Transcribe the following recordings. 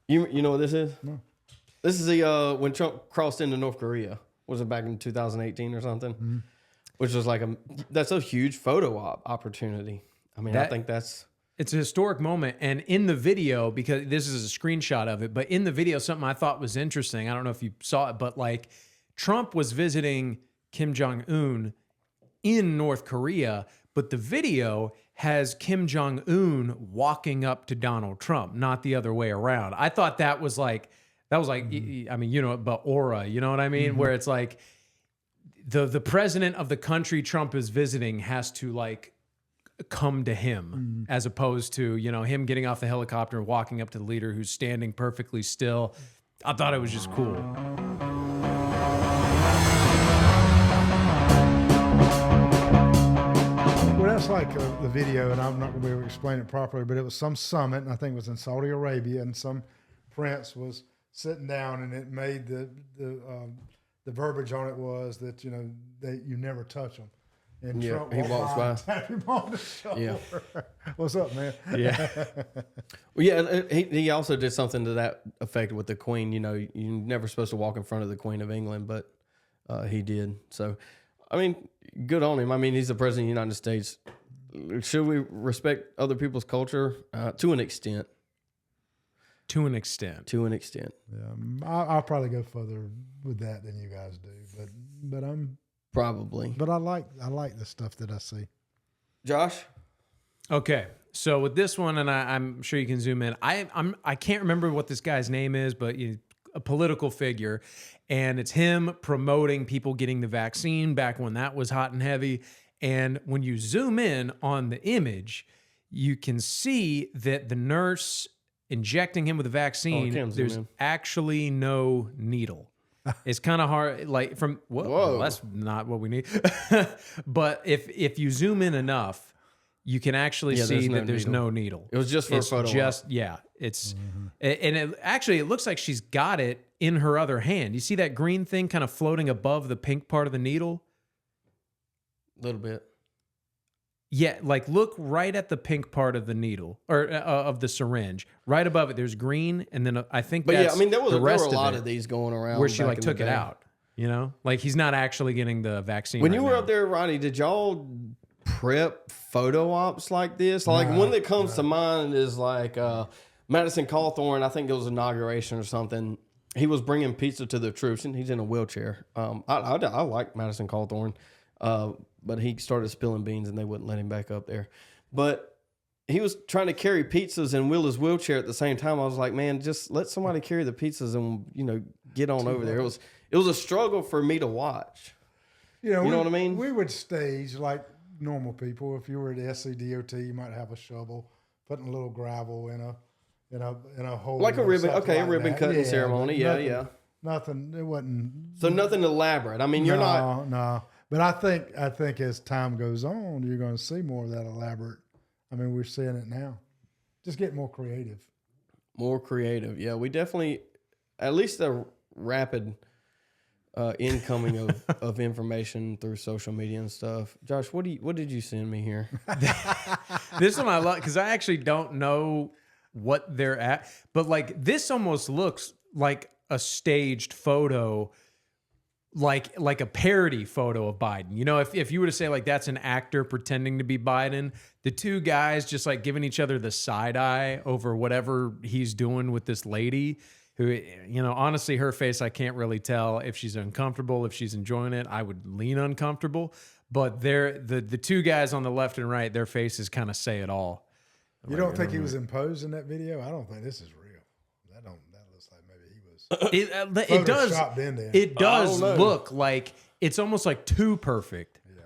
You know what this is? No. This is the when Trump crossed into North Korea. Was it back in 2018 or something? Mm-hmm. Which was like that's a huge photo opportunity. I mean, I think it's a historic moment. And in the video, because this is a screenshot of it, but in the video, something I thought was interesting. I don't know if you saw it, but like Trump was visiting Kim Jong-un in North Korea, but the video has Kim Jong-un walking up to Donald Trump, not the other way around. I thought that was like, mm-hmm. I mean, you know, but aura, you know what I mean? Mm-hmm. Where it's like the president of the country Trump is visiting has to like come to him, as opposed to, you know, him getting off the helicopter and walking up to the leader who's standing perfectly still. I thought it was just cool. Well, that's like the video, and I'm not going to be able to explain it properly, but it was some summit, and I think it was in Saudi Arabia, and some prince was sitting down, and it made the verbiage on it was that, you know, you never touch them. And Trump he walks by. Tap him on the shoulder. Yeah. What's up, man? Yeah. Well, yeah, he also did something to that effect with the Queen. You know, you're never supposed to walk in front of the Queen of England, but he did. So, I mean, good on him. I mean, he's the president of the United States. Should we respect other people's culture? To an extent. To an extent. To an extent. Yeah, I'll probably go further with that than you guys do, but I'm... Probably. But I like the stuff that I see. Josh? Okay. So with this one, and I'm sure you can zoom in. I can't remember what this guy's name is, but a political figure, and it's him promoting people getting the vaccine back when that was hot and heavy. And when you zoom in on the image, you can see that the nurse injecting him with the vaccine, there's actually no needle. It's kind of hard, like from whoa, that's not what we need. But if you zoom in enough, you can actually see that there's no needle. It was just for a photo. It's and it looks like she's got it in her other hand. You see that green thing kind of floating above the pink part of the needle? A little bit. Yeah, like look right at the pink part of the needle or of the syringe. Right above it, there's green, and then I think. But I mean, there were a lot of these going around where she like took it out. You know, like he's not actually getting the vaccine. When you were up there, Ronnie, did y'all prep photo ops like this? Like one that comes to mind is like Madison Cawthorn. I think it was inauguration or something. He was bringing pizza to the troops, and he's in a wheelchair. I like Madison Cawthorn. But he started spilling beans and they wouldn't let him back up there. But he was trying to carry pizzas and wheel his wheelchair at the same time. I was like, man, just let somebody carry the pizzas and, you know, get on over there. It was a struggle for me to watch. You know what I mean? We would stage like normal people. If you were at SCDOT, you might have a shovel, putting a little gravel in a hole. Like a ribbon, a ribbon cutting ceremony. Yeah. Nothing, it wasn't. So nothing elaborate. I mean, you're not. No. But I think as time goes on, you're going to see more of that elaborate. I mean, we're seeing it now. Just get more creative. More creative, yeah. We definitely, at least a rapid incoming of information through social media and stuff. Josh, what did you send me here? This one I love because I actually don't know what they're at, but like this almost looks like a staged photo. Like a parody photo of Biden. You know, if you were to say like that's an actor pretending to be Biden, the two guys just like giving each other the side eye over whatever he's doing with this lady who, you know, honestly, her face, I can't really tell if she's uncomfortable, if she's enjoying it. I would lean uncomfortable, but the two guys on the left and right, their faces kind of say it all. You don't think he was imposed in that video? I don't think this is real. It does look like it's almost like too perfect. Yeah.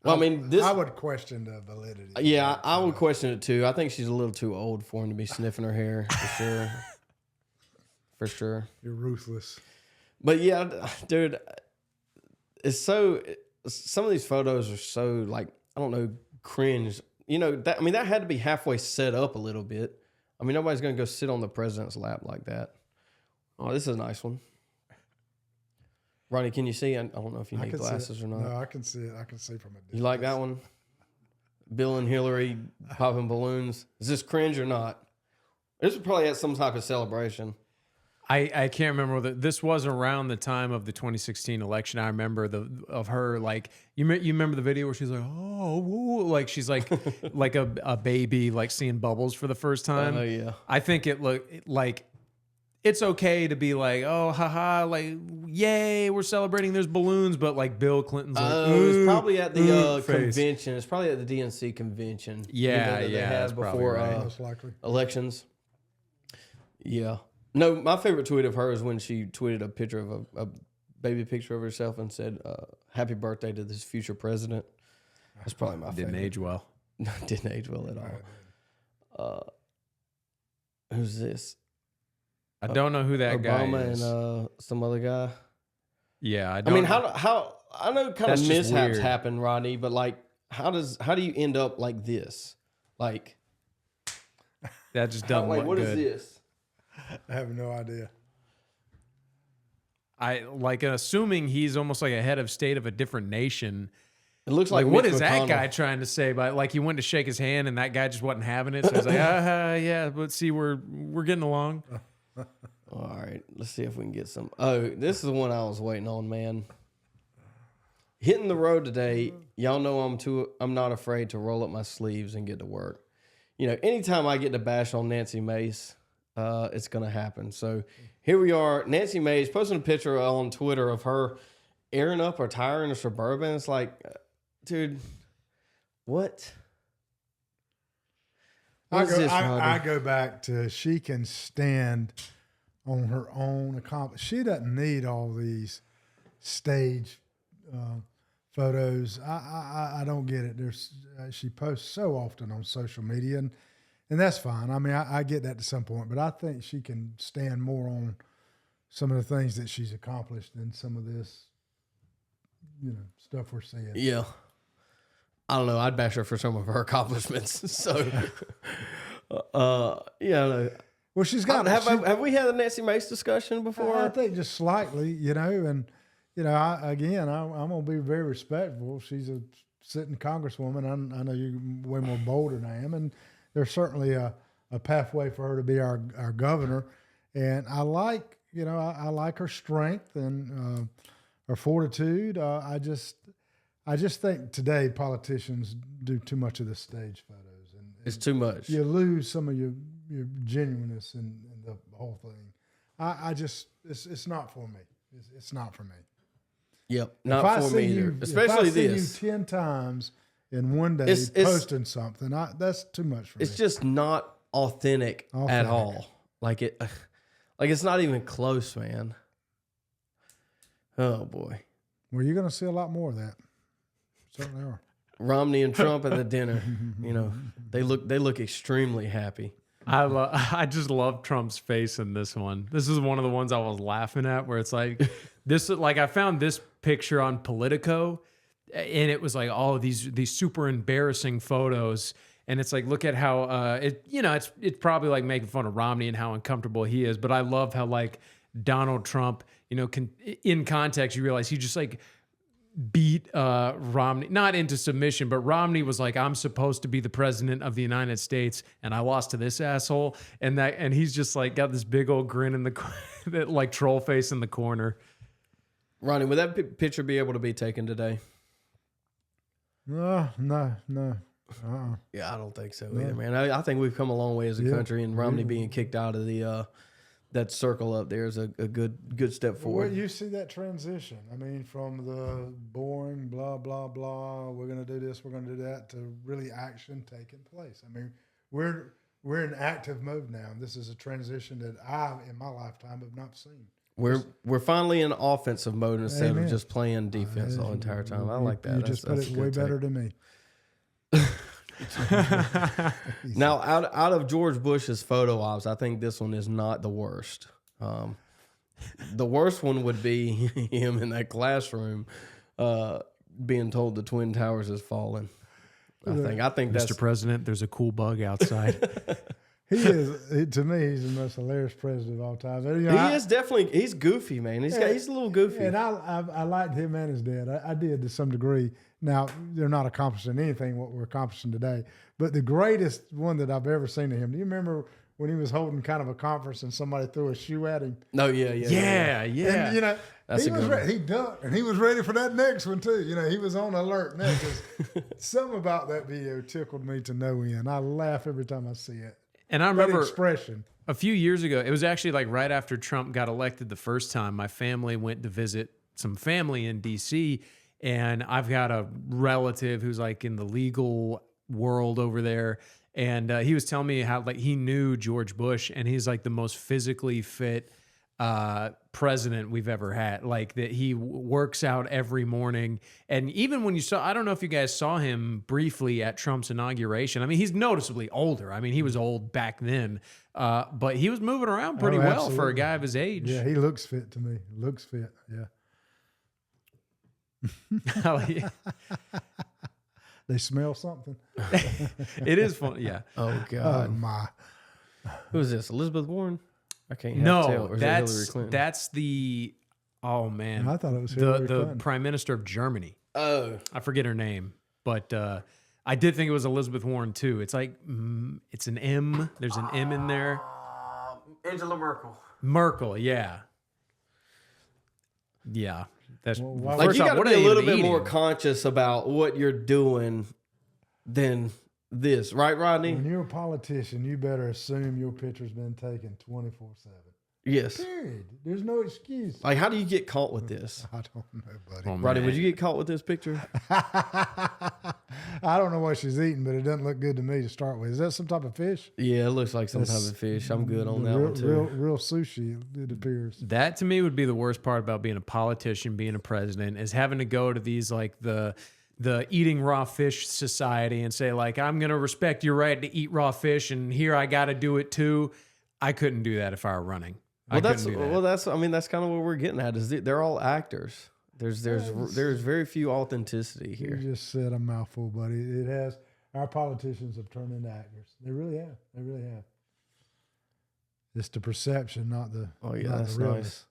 Well, I mean, I would question the validity. Yeah, I would question it too. I think she's a little too old for him to be sniffing her hair for sure. For sure. You're ruthless. But yeah, dude, it's so. Some of these photos are so like I don't know, cringe. You know that. I mean, that had to be halfway set up a little bit. I mean, nobody's gonna go sit on the president's lap like that. Oh, this is a nice one. Ronnie, can you see? I don't know if you need glasses or not. No, I can see it. I can see from a distance. You like that one? Bill and Hillary popping balloons. Is this cringe or not? This was probably at some type of celebration. I can't remember whether this was around the time of the 2016 election. I remember of her like you remember the video where she's like, oh, woo, like she's like like a baby like seeing bubbles for the first time. Oh yeah. I think it looked like it's okay to be like, oh, haha, like yay, we're celebrating. There's balloons, but like Bill Clinton's like, it's probably at the face. convention. It's probably at the DNC convention. Yeah, that they yeah, had that's probably before right. Most likely. elections. Yeah. No, my favorite tweet of hers when she tweeted a picture of a baby picture of herself and said, "Happy birthday to this future president." That's probably my favorite. Didn't age well. Didn't age well at all. Who's this? I don't know who that guy Obama is. and some other guy. Yeah, I mean, how I know kind That's of just mishaps weird. happen, Rodney, but like, how do you end up like this? Like, that just doesn't like look what good. is this? I have no idea. I like assuming he's almost like a head of state of a different nation. It looks Like, like what Mitch is that McConnell. guy trying to say? But like, he went to shake his hand, and that guy just wasn't having it. So he's like, yeah, but see, we're getting along. All right, let's see if we can get some. Oh, this is the one I was waiting on, man. Hitting the road today, y'all know I'm not afraid to roll up my sleeves and get to work. You know, anytime I get to bash on Nancy Mace, it's gonna happen. So here we are. Nancy Mace posting a picture on Twitter of her airing up her tire in a Suburban. It's like, dude, what? I What is this, I Rodney? go back to she can stand on her own accomplishment. She doesn't need all these stage photos. I don't get it. There's she posts so often on social media, and that's fine. I mean, I get that to some point, but I think she can stand more on some of the things that she's accomplished than some of this, stuff we're seeing. Yeah. I don't know. I'd bash her for some of her accomplishments. So, yeah. No. Well, she's got. Have we had a Nancy Mace discussion before? I think just slightly, and I'm gonna be very respectful. She's a sitting congresswoman. I know you're way more bold than I am, and there's certainly a pathway for her to be our governor. And I like, I like her strength and her fortitude. I just think today politicians do too much of the stage photos, and It's too much. you lose some of your genuineness in the whole thing. It's not for me. It's not for me. Yep. If Not I for see me either. you- Especially if I see this. you 10 times in one day It's- posting something, that's too much for It's me. just not authentic at Authentic. all. Like it's not even close, man. Oh boy. Well, you're going to see a lot more of that. Certainly are. Romney and Trump at the dinner. They look extremely happy. I just love Trump's face in this one. This is one of the ones I was laughing at, where it's like this. Like I found this picture on Politico, and it was like all of these super embarrassing photos. And it's like, look at how it's probably like making fun of Romney and how uncomfortable he is. But I love how like Donald Trump, in context, you realize he just like beat Romney, not into submission, but Romney was like, I'm supposed to be the president of the United States, and I lost to this asshole. And he's just like got this big old grin in that like troll face in the corner. Ronnie, would that picture be able to be taken today? No. Yeah, I don't think so either, man. I think we've come a long way as a country, and Romney being kicked out of the that circle up there is a good step Where forward. you see that transition? I mean, from the boring blah blah blah, we're going to do this, we're going to do that, to really action taking place. I mean, we're in active mode now. This is a transition that I, in my lifetime, have not seen. We're finally in offensive mode instead Amen. of just playing defense the entire time. I like that. You just put it way better than me. Now, out of George Bush's photo ops, I think this one is not the worst. The worst one would be him in that classroom being told the Twin Towers has fallen. I think that's Mr. President, there's a cool bug outside. To me, he's the most hilarious president of all time. is definitely, he's goofy, man. He's a little goofy. And I liked him and his dad. I did to some degree. Now, they're not accomplishing anything what we're accomplishing today. But the greatest one that I've ever seen of him, do you remember when he was holding kind of a conference and somebody threw a shoe at him. No, Yeah. And, you know, That's he a was good one. ready. He ducked, and he was ready for that next one, too. You know, he was on alert. And that just, something about that video tickled me to no end. I laugh every time I see it. And I That remember expression. a few years ago, it was actually like right after Trump got elected the first time, my family went to visit some family in DC, and I've got a relative who's like in the legal world over there, and he was telling me how like he knew George Bush, and he's like the most physically fit president we've ever had. Like that he works out every morning, and even when you saw, I don't know if you guys saw him briefly at Trump's inauguration. I mean, he's noticeably older. I mean, he was old back then, but he was moving around pretty well for a absolutely. guy of his age. Yeah, he looks fit to me. Looks fit. Yeah. Oh, yeah. They smell something. It is fun. Yeah. Oh Oh, God, my. who is this? Elizabeth Warren? I can't tell. No, Or is it Hillary that's Clinton? that's the oh man, I thought it was Hillary the Clinton. Prime Minister of Germany. Oh, I forget her name, but I did think it was Elizabeth Warren too. It's like it's an M. There's an M in there. Angela Merkel. Merkel, yeah, yeah. That's Well, why- Like first you off, got to what be are a they little even bit more eating? conscious about what you're doing than this, right, Rodney? When you're a politician, you better assume your picture's been taken 24/7. Yes. Period. There's no excuse. Like, how do you get caught with this? I don't know, buddy. Oh, Rodney, man. would you get caught with this picture? I don't know what she's eating, but it doesn't look good to me to start with. Is that some type of fish? Yeah, it looks like some type of fish. I'm good on that real, one too. Real sushi, it appears. That to me would be the worst part about being a politician, being a president, is having to go to these like the eating raw fish society and say like, I'm gonna respect your right to eat raw fish, and here I got to do it too. I couldn't do that if I were running. I couldn't do that. I mean that's kind of what we're getting at. Is they're all actors. There's very few authenticity You here. just said a mouthful, buddy. It has. Our politicians have turned into actors. They really have. They really have. It's the perception, not the. Oh yeah, not that's the realness.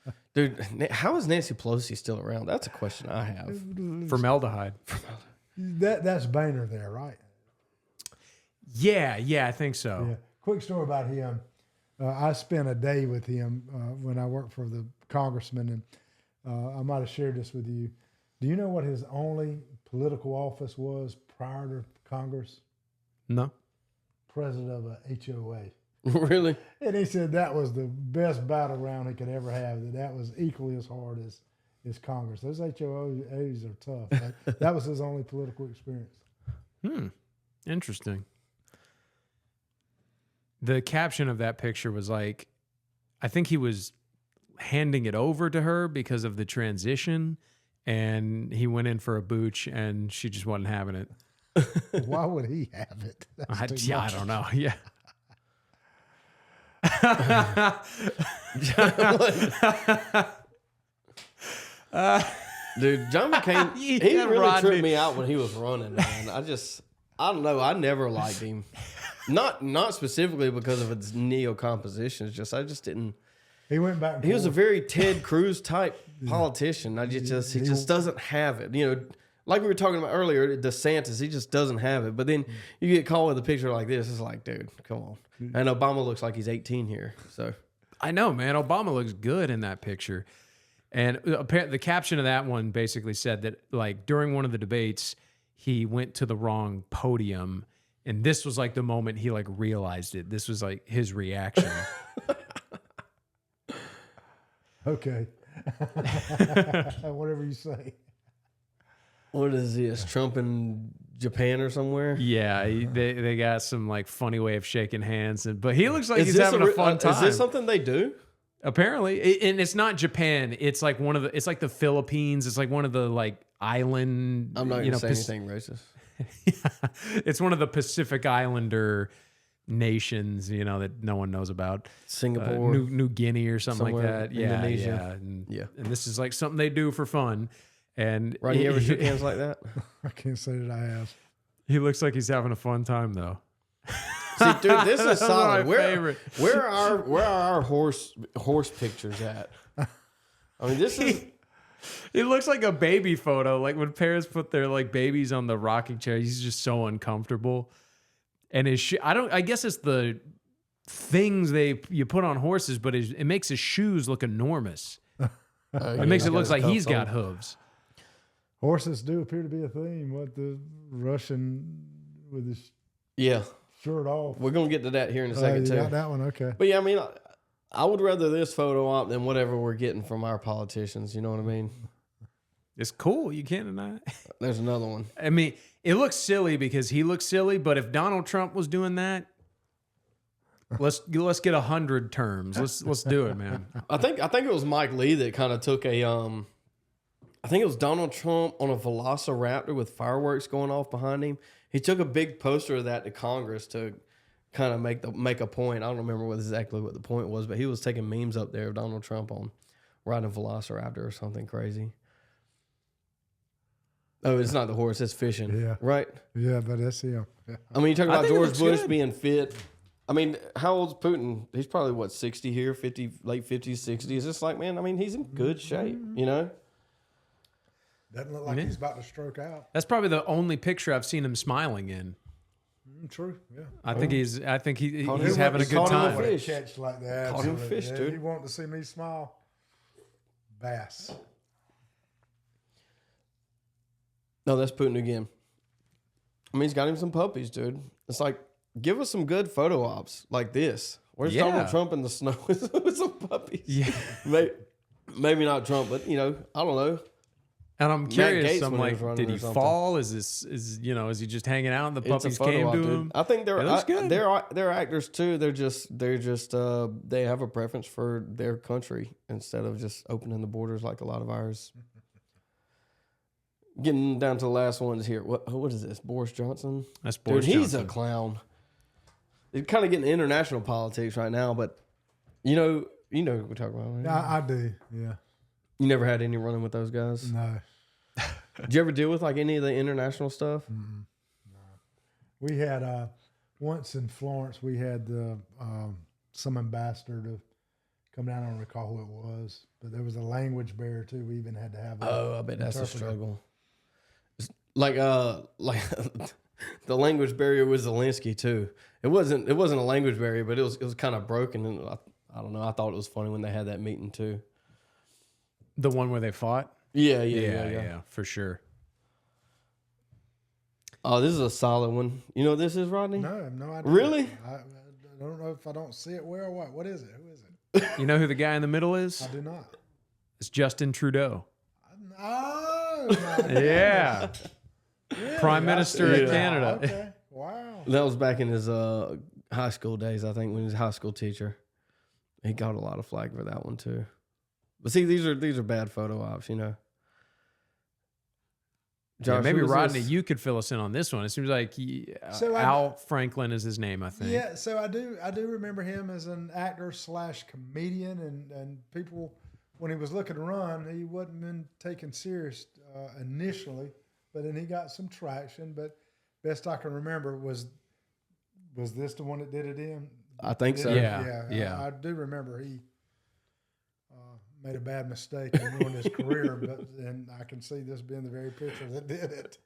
nice. Dude, how is Nancy Pelosi still around? That's a question I have. Formaldehyde. That's Boehner there, right? Yeah, I think so. Yeah. Quick story about him. I spent a day with him when I worked for the congressman, and I might have shared this with you. Do you know what his only political office was prior to Congress? No. President of a HOA. Really? And he said that was the best battleground he could ever have, that was equally as hard as Congress. Those HOAs are tough. That was his only political experience. Interesting. The caption of that picture was like, I think he was handing it over to her because of the transition, and he went in for a booch, and she just wasn't having it. Why would he have it? That's too I much. don't know. Yeah. Dude, John McCain, he Yeah, really Rodney. tripped me out when he was running, man. I don't know. I never liked him. Not specifically because of his neo compositions. I just didn't. He went back. And He was a forth. very Ted Cruz type politician. He just doesn't have it. You know, like we were talking about earlier, DeSantis, he just doesn't have it. But then you get caught with a picture like this. It's like, dude, come on. And Obama looks like he's 18 here. So I know, man. Obama looks good in that picture. And the caption of that one basically said that, like, during one of the debates, he went to the wrong podium. And this was like the moment he like realized it. This was like his reaction. Okay. Whatever you say. what is this? Trump in Japan or somewhere? Yeah, they got some like funny way of shaking hands, but he looks like Is he's this having a fun time. Is this something they do? Apparently, and it's not Japan. It's like it's like the Philippines. It's like one of the like island. I'm not going to say anything racist. It's one of the Pacific Islander nations, that no one knows about. Singapore. New Guinea or something like somewhere, that. Yeah, Indonesia. yeah. And this is like something they do for fun. And Right? You ever shook hands like that? I can't say that I have. he looks like he's having a fun time though. See, dude, this is That's solid. my favorite. Where are our horse pictures at? I mean, this is It looks like a baby photo. Like when parents put their like babies on the rocking chair, he's just so uncomfortable. And his I guess it's the things you put on horses, but it makes his shoes look enormous. Yeah, It makes it got look his like cuffs he's got on. hooves. Horses do appear to be a theme. What the Russian with his Yeah, shirt off. we're gonna get to that here in a second You too. got that one? Okay. But yeah, I mean, I would rather this photo op than whatever we're getting from our politicians. You know what I mean? It's cool. You can't deny it. There's another one. I mean, it looks silly because he looks silly, but if Donald Trump was doing that, let's get 100 terms. Let's do it, man. I think it was Mike Lee that kind of took a I think it was Donald Trump on a Velociraptor with fireworks going off behind him. He took a big poster of that to Congress to kind of make a point. I don't remember exactly what the point was, but he was taking memes up there of Donald Trump on riding a Velociraptor or something crazy. Oh, it's not the horse, it's fishing. Yeah. Right? Yeah, but that's him. Yeah. I mean, you talk I about think it George looks Bush good. being fit. I mean, how old's Putin? He's probably, what, 60 here, 50, late 50s, 60s. It's like, man, I mean, he's in good shape, you know? Doesn't look like Yeah. he's about to stroke out. That's probably the only picture I've seen him smiling in. True. Yeah. I think he's Caught he's him- having a he good caught him time. with fish. Catch like that. Caught him absolutely. fish, Yeah, dude. You want to see me smile? Bass. No, that's Putin again. I mean, he's got him some puppies, dude. It's like, give us some good photo ops like this. Where's Yeah. Donald Trump in the snow with some puppies? Yeah. Maybe not Trump, but, you know, I don't know. And I'm curious, Gates I'm when he like, was running did or he something. fall? Is he just hanging out and the It's a puppies photo came op, to dude. him? I think It looks good. they're actors too. They have a preference for their country instead of just opening the borders like a lot of ours. Getting down to the last ones here. What is this? Boris Johnson? That's Dude, Boris he's a Johnson. clown. It's kind of getting international politics right now, but you know what we're talking about. Right? Yeah, I do. Yeah. You never had any running with those guys? No. Did you ever deal with like any of the international stuff? We had once in Florence. We had some ambassador to come down. I don't recall who it was, but there was a language barrier too. We even had to have. Oh, I bet that's a interpreter. struggle. It's like the language barrier with Zelensky too. It wasn't a language barrier, but it was kind of broken. And I don't know. I thought it was funny when they had that meeting too. The one where they fought? Yeah, for sure. Oh, this is a solid one. You know what this is, Rodney? No, I have no idea. Really? I don't know if I don't see it where or what. What is it? Who is it? You know who the guy in the middle is? I do not. It's Justin Trudeau. Oh, my Yeah. Prime Minister Yeah. of Canada. Okay. Wow. That was back in his high school days, I think, when he was a high school teacher. He got a lot of flack for that one too. But see, these are bad photo ops, you know. Yeah, Josh, maybe who is Rodney, this? you could fill us in on this one. It seems like So Al Franklin is his name, I think. Yeah, so I do remember him as an actor / comedian, and people, when he was looking to run, he wasn't been taken serious initially, but then he got some traction. But best I can remember was this the one that did it in? I think so. Yeah. I do remember he made a bad mistake and ruined his career, and I can see this being the very picture that did it.